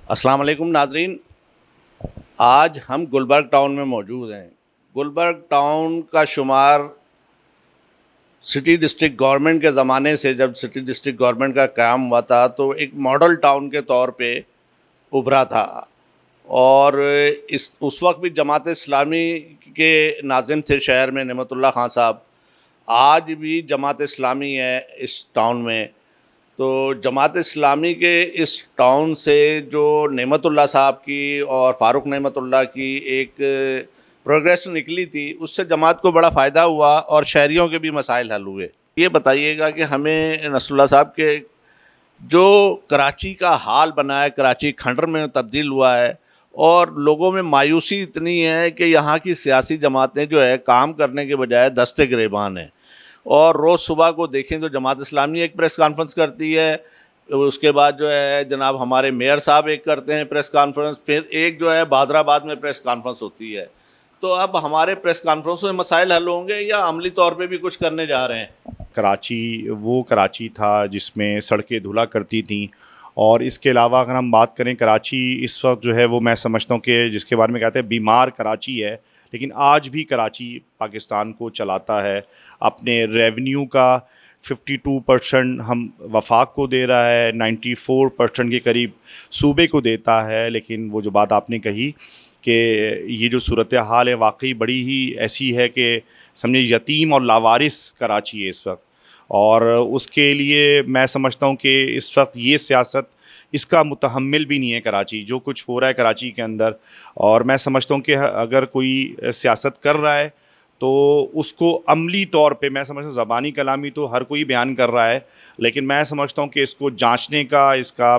अस्सलाम वालेकुम नाजरीन। आज हम गुलबर्ग टाउन में मौजूद हैं। गुलबर्ग टाउन का शुमार सिटी डिस्ट्रिक्ट गवर्नमेंट के ज़माने से, जब सिटी डिस्ट्रिक्ट गवर्नमेंट का क़याम हुआ था, तो एक मॉडल टाउन के तौर पे उभरा था। और इस उस वक्त भी जमात इस्लामी के नाज़िम थे शहर में, नेमतुल्लाह खां साहब। आज भी जमात इस्लामी है इस टाउन में। तो जमात इस्लामी के इस टाउन से जो नेमतुल्लाह साहब की और फ़ारूक नेमतुल्लाह की एक प्रोग्रेस निकली थी, उससे जमात को बड़ा फ़ायदा हुआ और शहरियों के भी मसाइल हल हुए। ये बताइएगा कि हमें नसरुल्लाह साहब के जो कराची का हाल बना है, कराची खंडर में तब्दील हुआ है, और लोगों में मायूसी इतनी है कि यहाँ की सियासी जमातें जो है काम करने के बजाय दस्ते गिरेबान हैं। और रोज़ सुबह को देखें तो जमात इस्लामी एक प्रेस कॉन्फ्रेंस करती है, उसके बाद जो है जनाब हमारे मेयर साहब एक करते हैं प्रेस कॉन्फ्रेंस, फिर एक जो है बादराबाद में प्रेस कॉन्फ्रेंस होती है। तो अब हमारे प्रेस कॉन्फ्रेंसों में मसाइल हल होंगे या अमली तौर पे भी कुछ करने जा रहे हैं? कराची वो कराची था जिसमें सड़कें धुला करती थीं। और इसके अलावा अगर हम बात करें, कराची इस वक्त जो है वो मैं समझता हूँ कि जिसके बारे में कहते हैं बीमार कराची है, लेकिन आज भी कराची पाकिस्तान को चलाता है। अपने रेवेन्यू का 52% हम वफाक को दे रहा है, 94% के करीब सूबे को देता है। लेकिन वो जो बात आपने कही कि ये जो सूरत हाल है वाकई बड़ी ही ऐसी है कि समझे यतीम और लावारिस कराची है इस वक्त। और उसके लिए मैं समझता हूँ कि इस वक्त ये सियासत इसका मुतहम्मिल भी नहीं है कराची, जो कुछ हो रहा है कराची के अंदर। और मैं समझता हूँ कि अगर कोई सियासत कर रहा है तो उसको अमली तौर पे, मैं समझता हूँ ज़बानी कलामी तो हर कोई बयान कर रहा है, लेकिन मैं समझता हूँ कि इसको जांचने का इसका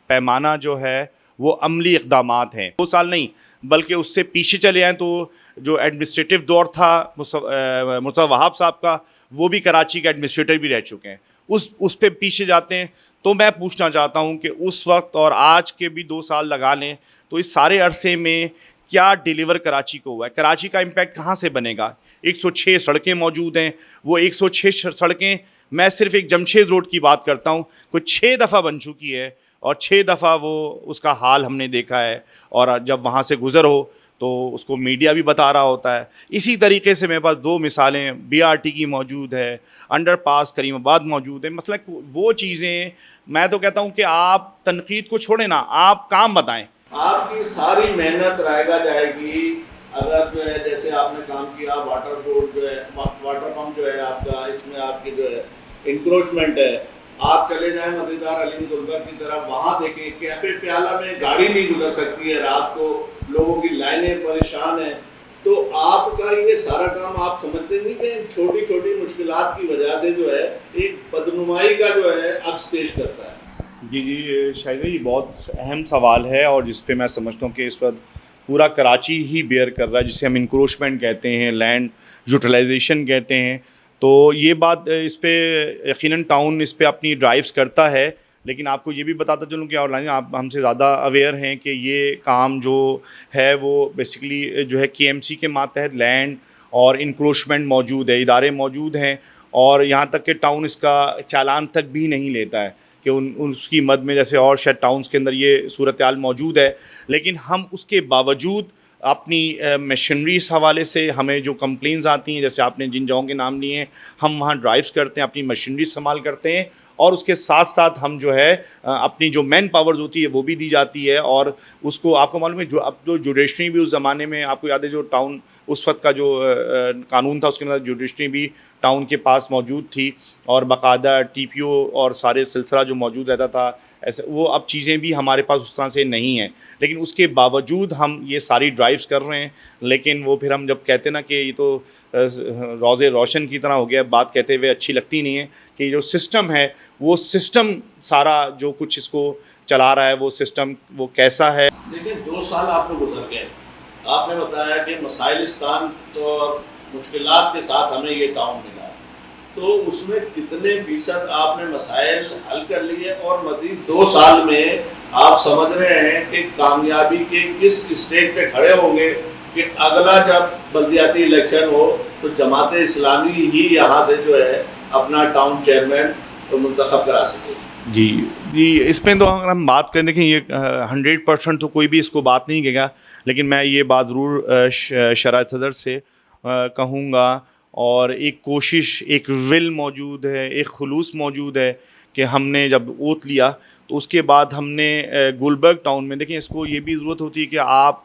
पैमाना जो है वो अमली इक़दामात हैं। 2 साल नहीं बल्कि उससे पीछे चले आएँ तो जो एडमिनिस्ट्रेटिव दौर था मुस्तफ़ा वहाब साहब का, वो भी कराची के एडमिनिस्ट्रेटर भी रह चुके हैं। उस पे पीछे जाते हैं तो मैं पूछना चाहता हूँ कि उस वक्त और आज के भी 2 साल लगा लें तो इस सारे अरसे में क्या डिलीवर कराची को हुआ है? कराची का इम्पैक्ट कहाँ से बनेगा? 106 सड़कें मौजूद हैं। वो 106 सड़कें, मैं सिर्फ एक जमशेद रोड की बात करता हूँ, कोई 6 दफ़ा बन चुकी है और 6 दफ़ा वो उसका हाल हमने देखा है। और जब वहाँ से गुज़र हो तो उसको मीडिया भी बता रहा होता है। इसी तरीके से मेरे पास 2 मिसालें बीआरटी की मौजूद है, अंडरपास करीमाबाद मौजूद है। मतलब वो चीज़ें, मैं तो कहता हूँ कि आप तनकीद को छोड़ें ना, आप काम बताएं। आपकी सारी मेहनत रायगा जाएगी अगर जो है जैसे आपने काम किया, वाटर बोर्ड जो है, वाटर पंप जो है आपका, इसमें आपकी जो है इंक्रोचमेंट है। आप चले जाएं मज़ेदार अली गुलबर्ग की तरफ, वहाँ देखें कैफे प्याला में गाड़ी नहीं गुजर सकती है रात को, लोगों की लाइनें परेशान हैं। तो आपका ये सारा काम आप समझते नहीं कि छोटी छोटी मुश्किलात की वजह से जो है एक बदनुमाई का जो है अक्स पेश करता है? जी जी शायद ये बहुत अहम सवाल है और जिस पे मैं समझता हूँ कि इस वक्त पूरा कराची ही बेयर कर रहा है, जिसे हम इंक्रोचमेंट कहते हैं, लैंड यूटिलाइजेशन कहते हैं। तो ये बात इस पे यकीनन टाउन इस पे अपनी ड्राइव्स करता है। लेकिन आपको ये भी बताता चलूँ कि ऑनलाइन आप हमसे ज़्यादा अवेयर हैं कि ये काम जो है वो बेसिकली जो है केएमसी के मातहत लैंड और इंक्रोचमेंट मौजूद है, इदारे मौजूद हैं। और यहाँ तक कि टाउन इसका चालान तक भी नहीं लेता है कि उसकी मद में, जैसे और शायद टाउन्स के अंदर ये सूरत हाल मौजूद है। लेकिन हम उसके बावजूद अपनी मशीनरी इस हवाले से हमें जो कंप्लेंट्स आती हैं, जैसे आपने जिन जगहों के नाम लिए हैं, हम वहाँ ड्राइव्स करते हैं, अपनी मशीनरी इस्तेमाल करते हैं। और उसके साथ साथ हम जो है अपनी जो मैन पावर्स होती है वो भी दी जाती है। और उसको आपको मालूम है, जो अब जो जुडिशरी भी उस ज़माने में, आपको याद है जो टाउन उस वक्त का जो कानून था, उसके अंदर जुडिशरी भी टाउन के पास मौजूद थी और बाकायदा टीपीओ और सारे सिलसिला जो मौजूद रहता था, ऐसे वो अब चीज़ें भी हमारे पास उस तरह से नहीं हैं। लेकिन उसके बावजूद हम ये सारी ड्राइव्स कर रहे हैं। लेकिन वो फिर हम जब कहते हैं ना कि ये तो रोज़े रोशन की तरह हो गया, बात कहते हुए अच्छी लगती नहीं है कि जो सिस्टम है वो सिस्टम सारा जो कुछ इसको चला रहा है वो सिस्टम वो कैसा है। देखिए 2 साल आपको गुजर गए, आपने बताया कि मसाइलिस्तान और मुश्किलात के साथ हमें ये टाउन मिला, तो उसमें कितने फीसद आपने मसाइल हल कर लिए और मज़ीद 2 साल में आप समझ रहे हैं कि कामयाबी के किस स्टेज पे खड़े होंगे कि अगला जब बल्दियाती इलेक्शन हो तो जमात इस्लामी ही यहाँ से जो है अपना टाउन चेयरमैन तो मुंतखब करा सके? जी, जी, इसमें तो अगर हम बात करें, देखिए ये 100% तो कोई भी इसको बात नहीं कहेगा, लेकिन मैं ये बात ज़रूर शराय सदर से कहूँगा, और एक कोशिश, एक विल मौजूद है, एक खुलूस मौजूद है कि हमने जब ओथ लिया तो उसके बाद हमने गुलबर्ग टाउन में, देखिए इसको ये भी ज़रूरत होती है कि आप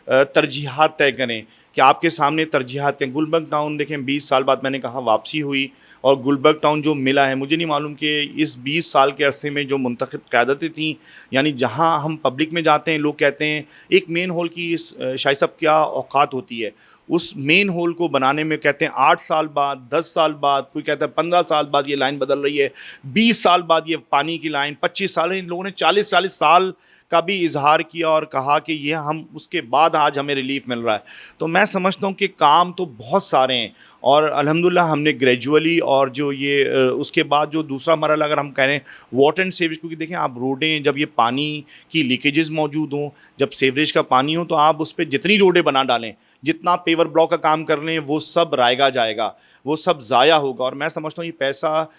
तरजीहात तय करें, कि आपके सामने तरजीहात क्या। गुलबर्ग टाउन देखें 20 साल बाद मैंने कहा वापसी हुई, और गुलबर्ग टाउन जो मिला है, मुझे नहीं मालूम कि इस 20 साल के अरसे में जो मुंतखब क़यादतें थीं, यानी जहाँ हम पब्लिक में जाते हैं, लोग कहते हैं एक मेन हॉल की शाही साहब क्या औकात होती है, उस मेन हॉल को बनाने में कहते हैं 8 साल बाद, 10 साल बाद, कोई कहता है 15 साल बाद ये लाइन बदल रही है, 20 साल बाद ये पानी की लाइन, 25 साल, इन लोगों ने 40-40 साल का भी इजहार किया और कहा कि ये हम उसके बाद आज हमें रिलीफ मिल रहा है। तो मैं समझता हूँ कि काम तो बहुत सारे हैं, और अल्हम्दुलिल्लाह हमने ग्रेजुअली, और जो ये उसके बाद जो दूसरा मरहला अगर हम कह रहे हैं वाटर एंड सीवरेज, क्योंकि देखें आप रोडें, जब ये पानी की लीकेजेस मौजूद हों, जब सीवरेज का पानी हो, तो आप उस पर जितनी रोडें बना डालें, जितना पेवर ब्लॉक का काम कर लें, वो सब रायगा जाएगा, वो सब ज़ाया होगा। और मैं समझता हूँ ये पैसा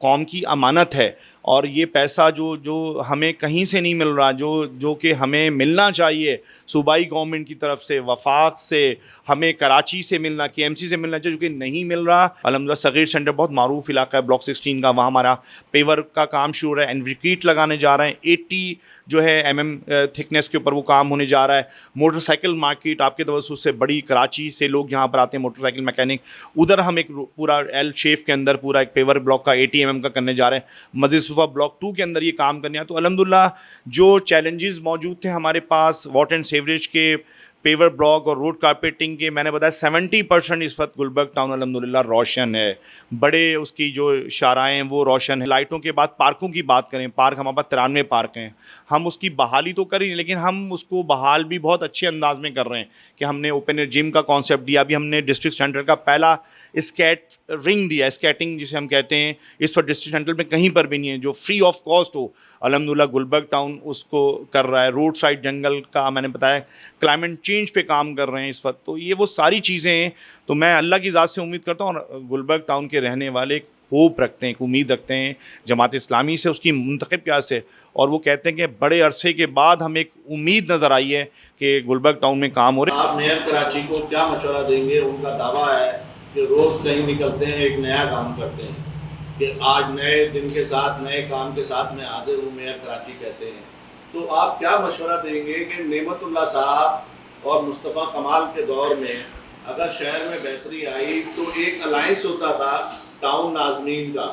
कौम की अमानत है, और ये पैसा जो जो हमें कहीं से नहीं मिल रहा, जो जो कि हमें मिलना चाहिए सूबाई गवर्नमेंट की तरफ से, वफाक से, हमें कराची से मिलना, केएमसी से मिलना चाहिए, जो कि नहीं मिल रहा। अल्हम्दुलिल्लाह सगीर सेंटर बहुत मारूफ इलाका है ब्लॉक 16 का, वहाँ हमारा पेवर का काम शुरू हो रहा है, एनविक्रीट लगाने जा रहे हैं, 80 जो है थिकनेस के ऊपर वो काम होने जा रहा है। मोटरसाइकिल मार्केट आपके तवज्जुह से बड़ी, कराची से लोग यहाँ पर आते हैं मोटरसाइकिल मैकेनिक, उधर हम एक पूरा एल शेप के अंदर पूरा एक पेवर ब्लॉक का 80 mm का करने जा रहे हैं। मस्जिद सुफा ब्लॉक 2 के अंदर ये काम करने हैं। तो अल्हम्दुलिल्लाह जो चैलेंजेस मौजूद थे हमारे पास वाटर एंड सीवरेज के, पेवर ब्लॉक और रोड कारपेटिंग के, मैंने बताया 70% इस वक्त गुलबर्ग टाउन अल्हम्दुलिल्लाह रोशन है, बड़े उसकी जो शाराएँ हैं वो रोशन है। लाइटों के बाद पार्कों की बात करें, पार्क हमारे पास 93 पार्क हैं, हम उसकी बहाली तो कर ही नहीं, लेकिन हम उसको बहाल भी बहुत अच्छे अंदाज में कर रहे हैं कि हमने ओपन एयर जिम का कॉन्सेप्ट दिया, अभी हमने डिस्ट्रिक्ट सेंटर का पहला स्केट रिंग दिया, स्केटिंग जिसे हम कहते हैं, इस वक्त डिस्ट्रिक्ट सेंटर में कहीं पर भी नहीं है जो फ्री ऑफ कॉस्ट हो। अल्हम्दुलिल्लाह गुलबर्ग टाउन उसको कर रहा है। रोड साइड जंगल का मैंने बताया, क्लाइमेट चेंज पे काम कर रहे हैं इस वक्त। तो ये वो सारी चीज़ें हैं। तो मैं अल्लाह की ज़ात से उम्मीद करता हूँ, और गुलबर्ग टाउन के रहने वाले एक होप रखते हैं, एक उम्मीद रखते हैं जमात इस्लामी से, उसकी मुंतखब क्या से, और वो कहते हैं कि बड़े अरसे के बाद हमें एक उम्मीद नज़र आई है कि गुलबर्ग टाउन में काम हो रहे हैं। आप मेयर कराची को क्या मशवरा देंगे? उनका दावा है कि रोज़ कहीं निकलते हैं, एक नया काम करते हैं, कि आज नए दिन के साथ, नए काम के साथ मैं हाजिर हूँ, मेयर कराची कहते हैं। तो आप क्या मशवरा देंगे कि नेमतुल्लाह साहब और मुस्तफ़ा कमाल के दौर में अगर शहर में बेहतरी आई तो एक अलायंस होता था टाउन नाज़मीन का,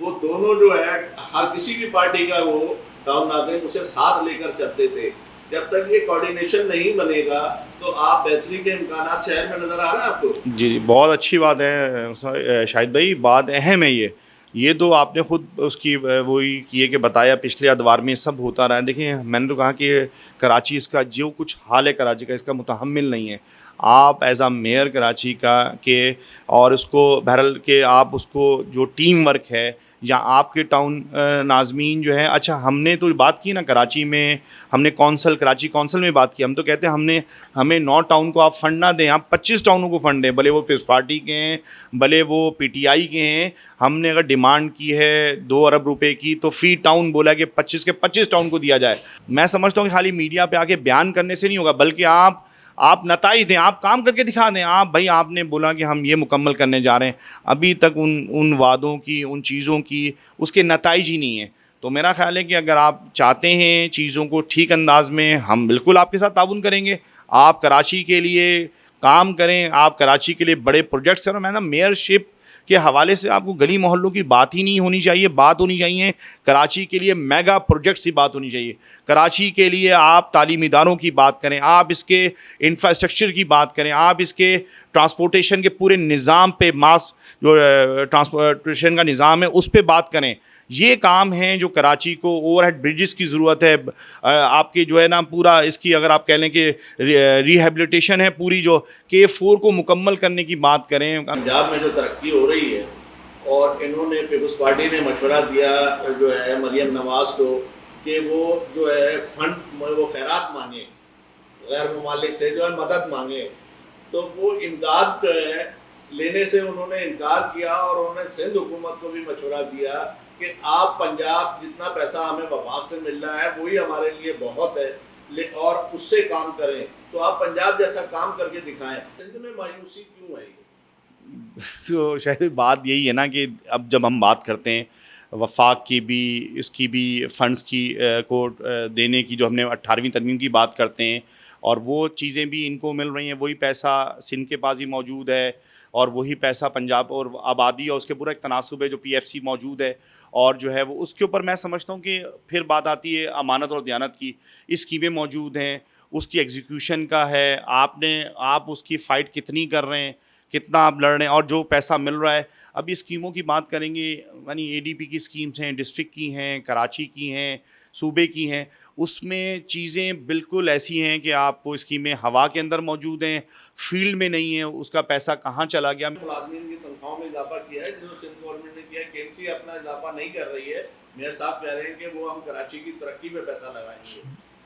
वो दोनों जो है हर किसी भी पार्टी का वो टाउन नाज़मीन उसे साथ लेकर चलते थे। जब तक ये कोऑर्डिनेशन नहीं बनेगा तो आप बेहतरी के इम्कानात शहर में नज़र आ रहे हैं आपको? जी, बहुत अच्छी बात है शाहिद भाई, बात अहम है ये तो आपने ख़ुद उसकी वही किए कि बताया, पिछले अदवार में सब होता रहा है। देखिए मैंने तो कहा कि कराची इसका जो कुछ हाल है कराची का, इसका मुतहम्मिल नहीं है। आप एज़ अ मेयर कराची का के, और उसको बहरहाल के आप उसको जो टीम वर्क है, या आपके टाउन नाज़मीन जो है, अच्छा हमने तो बात की ना कराची में, हमने कौंसल, कराची कौंसल में बात की, हम तो कहते हैं हमें 9 टाउन को आप फ़ंड ना दें, आप 25 टाउनों को फ़ंड दें, भले वो पीपल्स पार्टी के हैं, भले वो पीटीआई के हैं। हमने अगर डिमांड की है 2 अरब रुपए की, तो फ़ी टाउन बोला कि 25 के 25 टाउन को दिया जाए। मैं समझता हूँ कि खाली मीडिया पे आके बयान करने से नहीं होगा, बल्कि आप नताइज दें, आप काम करके दिखा दें। आप भाई आपने बोला कि हम ये मुकम्मल करने जा रहे हैं, अभी तक उन वादों की, उन चीज़ों की, उसके नताइज ही नहीं है। तो मेरा ख़्याल है कि अगर आप चाहते हैं चीज़ों को ठीक अंदाज में, हम बिल्कुल आपके साथ ताउन करेंगे। आप कराची के लिए काम करें, आप कराची के लिए बड़े प्रोजेक्ट्स करें। मैं ना मेयरशिप के हवाले से आपको गली मोहल्लों की बात ही नहीं होनी चाहिए, बात होनी चाहिए कराची के लिए मेगा प्रोजेक्ट्स की बात होनी चाहिए। कराची के लिए आप तालीमी इदारों की बात करें, आप इसके इंफ्रास्ट्रक्चर की बात करें, आप इसके ट्रांसपोर्टेशन के पूरे निज़ाम पे, मास जो ट्रांसपोर्टेशन का निज़ाम है उस पर बात करें। ये काम हैं जो कराची को, ओवरहेड ब्रिजेस की ज़रूरत है, आपके जो है ना पूरा इसकी अगर आप कह लें कि रिहेबिलिटेशन है पूरी, जो K4 को मुकम्मल करने की बात करें। पंजाब में जो तरक्की हो रही है, और इन्होंने पीपल्स पार्टी ने मशवरा दिया जो है मरियम नवाज़ को कि वो जो है फंड, वो खैरात मांगे, गैर ममालिक से जो है मदद मांगे, तो वो इमदाद जो है लेने से उन्होंने इनकार किया, और उन्होंने सिंध हुकूमत को भी मशवरा दिया कि आप पंजाब जितना पैसा हमें वफाक से मिल रहा है वही हमारे लिए बहुत है और उससे काम करें, तो आप पंजाब जैसा काम करके दिखाएं। सिंध में मायूसी क्यों है ये? तो शायद बात यही है ना कि अब जब हम बात करते हैं वफाक की भी, इसकी भी फंड्स की देने की, जो हमने 18वीं तरमीम की बात करते हैं, और वो चीज़ें भी इनको मिल रही हैं, वही पैसा सिंध के पास ही मौजूद है और वही पैसा पंजाब और आबादी और उसके पूरा एक तनासुब है जो पीएफसी मौजूद है, और जो है वो उसके ऊपर मैं समझता हूँ कि फिर बात आती है अमानत और दयानत की। स्कीमें मौजूद हैं, उसकी एग्जीक्यूशन का है, आप उसकी फ़ाइट कितनी कर रहे हैं, कितना आप लड़ रहे हैं, और जो पैसा मिल रहा है। अब इस स्कीमों की बात करेंगे, यानी एडीपी की स्कीम्स हैं, डिस्ट्रिक्ट की हैं, कराची की हैं, सूबे की हैं, उसमें चीज़ें बिल्कुल ऐसी हैं कि आप वो स्कीमें हवा के अंदर मौजूद हैं, फील्ड में नहीं है, उसका पैसा कहाँ चला गया। मुलाजमीन की तनख्वाहों में इजाफा किया है जो सिंध गवर्नमेंट ने किया है, केएमसी अपना इजाफा नहीं कर रही है। मेयर साहब कह रहे हैं कि वो हम कराची की तरक्की पे पैसा लगाएंगे,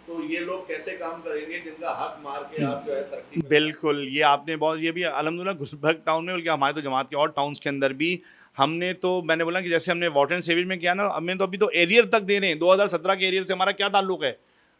तो ये लोग कैसे काम करेंगे जिनका हक मार के आप जो है तरक्की बिल्कुल, ये आपने बहुत, ये भी अल्हम्दुलिल्लाह गुलबर्ग टाउन में, बल्कि हमारे तो जमात के और टाउन्स के अंदर भी हमने, तो मैंने बोला कि जैसे हमने वाटर एंड सीवेज में किया ना, हमने तो अभी तो एरियर तक दे रहे हैं। 2017 के एरियर से हमारा क्या ताल्लुक है?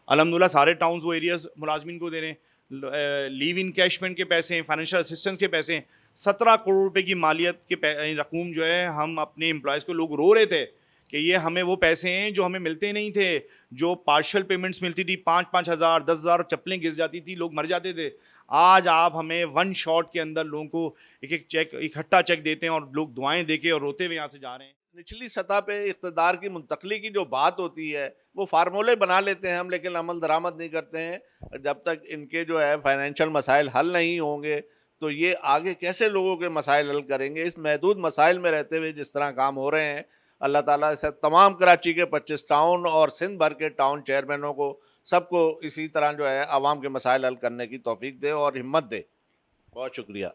अल्हम्दुलिल्लाह सारे टाउन्स वो एरियर्स मुलाजमीन को दे रहे हैं। लीव इनकैशमेंट के पैसे हैं, फाइनेंशियल असिस्टेंस के पैसे हैं, 17 करोड़ रुपए की मालियत के रकूम जो है, हम अपने एम्प्लॉयज़ को, लोग रो रहे थे कि ये हमें वो पैसे हैं जो हमें मिलते नहीं थे, जो पार्शियल पेमेंट्स मिलती थी, 5-5 हज़ार 10 हज़ार, चप्पलें घिस जाती थी, लोग मर जाते थे। आज आप हमें वन शॉट के अंदर लोगों को एक एक चेक, इकट्ठा चेक देते हैं और लोग दुआएं देके और रोते हुए यहाँ से जा रहे हैं। निचली सतह पे इक़्तिदार की मुंतकली की जो बात होती है वो फार्मूले बना लेते हैं हम, लेकिन अमल दरामद नहीं करते हैं। जब तक इनके जो है फाइनेंशियल मसाइल हल नहीं होंगे तो ये आगे कैसे लोगों के मसाइल हल करेंगे? इस महदूद मसाइल में रहते हुए जिस तरह काम हो रहे हैं, अल्लाह ताला से तमाम कराची के 25 टाउन और सिंध भर के टाउन चेयरमैनों को, सबको इसी तरह जो है आवाम के मसाइल हल करने की तौफीक दे और हिम्मत दे। बहुत शुक्रिया।